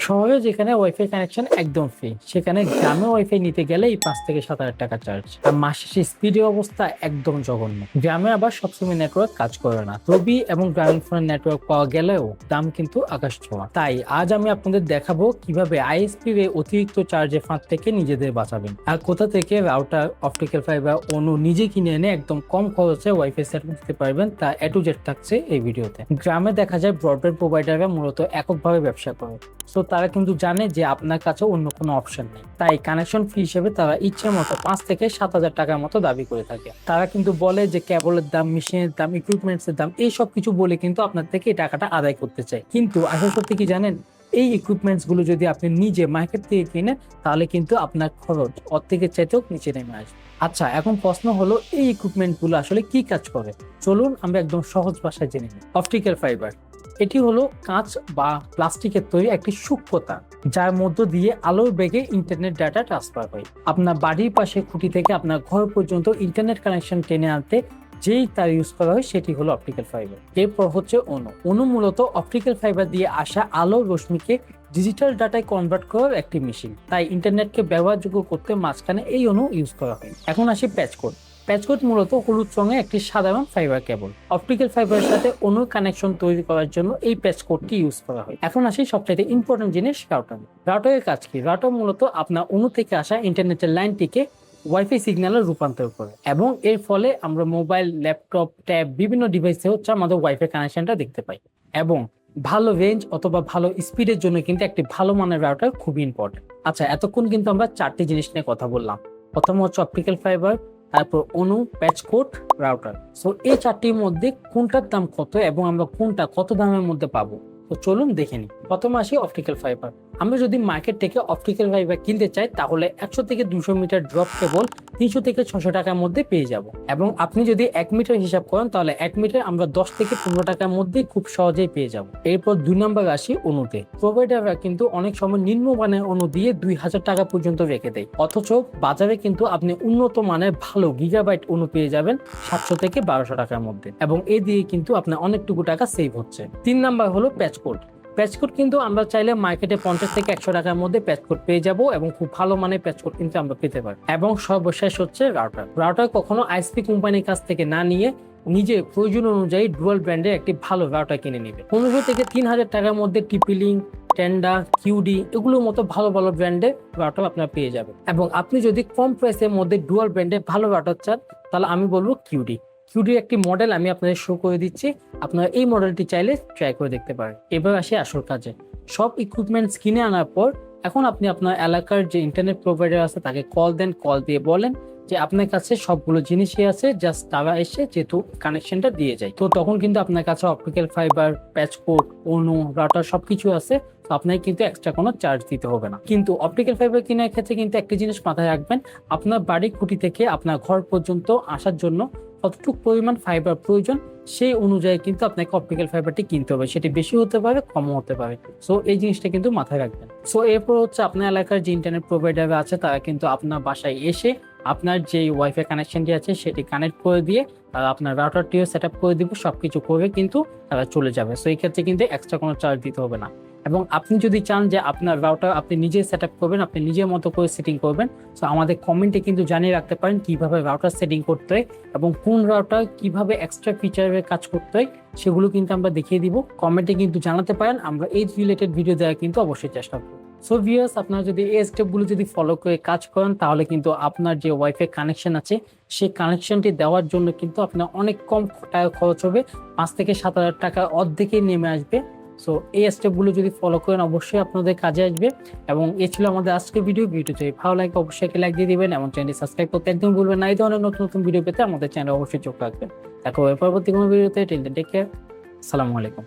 শহরে যেখানে wifi connection একদম ফ্রি, সেখানে গ্রামে ওয়াইফাই নিতে গেলে এই 5 থেকে 7 হাজার টাকা চার্জ। আর মাসে সেই স্পিডের অবস্থা একদম জঘন্য। গ্রামে আবার সবসময় নেটওয়ার্ক কাজ করে না, রবি এবং গ্রামীণ ফোনের নেটওয়ার্ক পাওয়া গেলেও দাম কিন্তু আকাশ ছোঁয়া। তাই আজ আমি আপনাদের দেখাবো কিভাবে আইএসপি এর অতিরিক্ত চার্জের ফাঁদ থেকে নিজেদের বাঁচাবেন, আর কোথা থেকে রাউটার, অপটিক্যাল ফাইবার, অনু নিজে কিনে এনে একদম কম খরচে ওয়াইফাই সেট করতে পারবেন। তা এ টু জেড থাকছে এই ভিডিওতে। গ্রামে দেখা যায় ব্রডব্যান্ড প্রোভাইডাররা মূলত এককভাবে ব্যবসা করে, সো তারা কিন্তু জানে যে আপনার কাছে অন্য কোনো অপশন নেই। তাই কানেকশন ফি হিসেবে তারা ইচ্ছে মতো 5 থেকে 7 হাজার টাকার মতো দাবি করে থাকে। তারা কিন্তু বলে যে কেবলের দাম, মেশিনের দাম, ইকুইপমেন্টস এর দাম, এই সব কিছু বলে কিন্তু আপনার থেকে এই টাকাটা আদায় করতে চায়। কিন্তু আসল সত্যি কি জানেন? এই ইকুইপমেন্টস গুলো যদি আপনি নিজে মার্কেট থেকে কিনেন, তাহলে কিন্তু আপনার খরচ অর্ধেকের চাইতেও নিচে নেমে আসবে। আচ্ছা, এখন প্রশ্ন হলো এই ইকুইপমেন্ট গুলো আসলে কি কাজ করে? চলুন আমরা একদম সহজ ভাষায় জেনে নিই। অপটিক্যাল ফাইবার এটি হলো কাঁচ বা প্লাস্টিকের তৈরি একটি সূক্ষ্ম তার, যার মধ্য দিয়ে আলোর বেগে ইন্টারনেট ডাটা ট্রান্সফার হয়। আপনার বাড়ির পাশে খুঁটি থেকে আপনার ঘর পর্যন্ত ইন্টারনেট কানেকশন টেনে আনতে যেই তার ইউজ করা হয় সেটি হলো অপটিক্যাল ফাইবার। এরপর হচ্ছে অনু। অনু মূলত অপটিক্যাল ফাইবার দিয়ে আসা আলোর রশ্মিকে ডিজিটাল ডাটায় কনভার্ট করার একটি মেশিন। তাই ইন্টারনেটকে ব্যবহারযোগ্য করতে মাঝখানে এই অনু ইউজ করা হয়। এখন আসি প্যাচকোড। প্যাচকোড মূলত হলুদ রঙের একটি সাধারণ ফাইবার কেবল। অপটিক্যাল ফাইবারের সাথে অনুর কানেকশন তৈরি করার জন্য এই প্যাচকোডটি ইউজ করা হয়। এখন আসি সবচেয়ে ইম্পর্টেন্ট জিনিস, রাউটার। রাউটারের কাজ কি? রাউটার মূলত আপনার অনু থেকে আসা ইন্টারনেটের লাইনটিকে ওয়াইফাই সিগন্যালে রূপান্তর করে, এবং এর ফলে আমরা মোবাইল, ল্যাপটপ, ট্যাব, বিভিন্ন ডিভাইসে হচ্ছে আমাদের ওয়াইফাই কানেকশনটা দেখতে পাই। এবং ভালো রেঞ্জ অথবা ভালো স্পিডের জন্য কিন্তু একটি ভালো মানের রাউটার খুবই ইম্পর্টেন্ট। আচ্ছা, এতক্ষণ কিন্তু আমরা 4টি জিনিস নিয়ে কথা বললাম। প্রথম হচ্ছে অপটিক্যাল ফাইবার, তারপর অনু, প্যাচকোড, রাউটার। সো এই 4টির মধ্যে কোনটার দাম কত এবং আমরা কোনটা কত দামের মধ্যে পাবো, তো চলুন দেখে নিই। প্রথমে আসি অপটিক্যাল ফাইবার। আমরা যদি মার্কেট থেকে অপটিক্যাল ফাইবার কিনতে চাই, তাহলে 100 থেকে 200 মিটার ড্রপ কেবল 300 থেকে 600 টাকার মধ্যে পেয়ে যাব। এবং আপনি যদি 1 মিটার হিসাব করেন, তাহলে 1 মিটার আমরা 10 থেকে 15 টাকার মধ্যে খুব সহজেই পেয়ে যাব। এরপর 2 নম্বর আসি অনুতে। প্রোভাইডাররা কিন্তু অনেক সময় নিম্নমানের অনু দিয়ে 2000 টাকা পর্যন্ত রেখে দেয়, অথচ বাজারে কিন্তু আপনি উন্নত মানের ভালো গিগাবাইট অনু পেয়ে যাবেন 700 থেকে 1200 টাকার মধ্যে, এবং এই দিয়ে কিন্তু আপনার অনেকটুকু টাকা সেভ হচ্ছে। 3 নাম্বার হলো প্যাচকোড। প্যাচকোড কিন্তু আমরা চাইলে মার্কেটে 50 থেকে 100 টাকার মধ্যে প্যাচকোড পেয়ে যাব, এবং খুব ভালো মানের প্যাচকোড কিন্তু আমরা পেতে পারি। এবং সর্বশেষ হচ্ছে রাউটার। রাউটার কখনো আইএসপি কোম্পানির কাছ থেকে না নিয়ে নিজে প্রয়োজন অনুযায়ী ডুয়াল ব্র্যান্ডের একটি ভালো রাউটার কিনে নেবে। 1500 থেকে 3000 টাকার মধ্যে টিপি-লিংক, টেন্ডা, কিউডি এগুলোর মতো ভালো ভালো ব্র্যান্ডের রাউটার আপনারা পেয়ে যাবেন। এবং আপনি যদি কম প্রাইসের মধ্যে ডুয়াল ব্র্যান্ডের ভালো রাউটার চান, তাহলে আমি বলবো কিউডি। কিউডির একটি মডেল আমি আপনাদের শো করে দিচ্ছি, আপনারা এই মডেলটি চাইলে ট্রাই করে দেখতে পারেন। এবার আসি আসল কাজে। সব ইকুইপমেন্টস কিনে আনার পর এখন আপনি আপনার এলাকার যে ইন্টারনেট প্রোভাইডার আছে তাকে কল দেন। কল দিয়ে বলেন যে আপনার কাছে সবগুলো জিনিসই আছে, জাস্ট তারা এসে যেহেতু কানেকশনটা দিয়ে যায়, তো তখন কিন্তু আপনার কাছে অপটিক্যাল ফাইবার, প্যাচকোড, অনু, রাউটার সবকিছু আছে। তো আপনাকে কিন্তু এক্সট্রা কোনো চার্জ দিতে হবে না। কিন্তু অপটিক্যাল ফাইবার কেনার ক্ষেত্রে কিন্তু একটা জিনিস মাথায় রাখবেন, আপনার বাড়ির খুঁটি থেকে আপনার ঘর পর্যন্ত আসার জন্য কতটুকু পরিমাণ ফাইবার প্রয়োজন, সেই অনুযায়ী কিন্তু আপনাকে অপটিক্যাল ফাইবারটি কিনতে হবে। সেটি বেশি হতে পারে, কমও হতে পারে। সো এই জিনিসটা কিন্তু মাথায় রাখবেন। সো এরপর হচ্ছে আপনার এলাকার যে ইন্টারনেট প্রোভাইডার আছে তারা কিন্তু আপনার বাসায় এসে আপনার যে ওয়াইফাই কানেকশনটি আছে সেটি কানেক্ট করে দিয়ে তারা আপনার রাউটারটিও সেট আপ করে দিব, সবকিছু করে কিন্তু তারা চলে যাবে। সো এই ক্ষেত্রে কিন্তু এক্সট্রা কোনো চার্জ দিতে হবে না। এবং আপনি যদি চান যে আপনার রাউটার আপনি নিজে সেট আপ করবেন, আপনি নিজের মতো করে সেটিং করবেন, তো আমাদের কমেন্টে কিন্তু জানিয়ে রাখতে পারেন কিভাবে রাউটার সেটিং করতে হয় এবং কোন রাউটার কিভাবে এক্সট্রা ফিচারের কাজ করতে হয়, সেগুলো কিন্তু আমরা দেখিয়ে দিব। কমেন্টে কিন্তু জানাতে পারেন, আমরা এই রিলেটেড ভিডিও দেওয়ার কিন্তু অবশ্যই চেষ্টা করব। সো ভিউয়ার্স, আপনারা যদি এই স্টেপগুলো যদি ফলো করে কাজ করেন, তাহলে কিন্তু আপনার যে ওয়াইফাই কানেকশন আছে সেই কানেকশনটি দেওয়ার জন্য কিন্তু আপনার অনেক কম টাকা খরচ হবে। 5 থেকে 7 হাজার টাকা অর্ধেকে নেমে আসবে। সো এই স্টেপগুলো যদি ফলো করেন অবশ্যই আপনাদের কাজে আসবে। এবং এই ছিল আমাদের আজকের ভিডিওটি যদি ভালো লাগে অবশ্যই একটা লাইক দিয়ে দিবেন এবং চ্যানেলটি সাবস্ক্রাইব করতে একদম ভুলবেন না। এই ধরনের নতুন নতুন ভিডিও পেতে আমাদের চ্যানেল অবশ্যই চোখ রাখবেন। দেখা হবে পরবর্তী কোনো ভিডিওতে। Till then take care. আসসালামু আলাইকুম।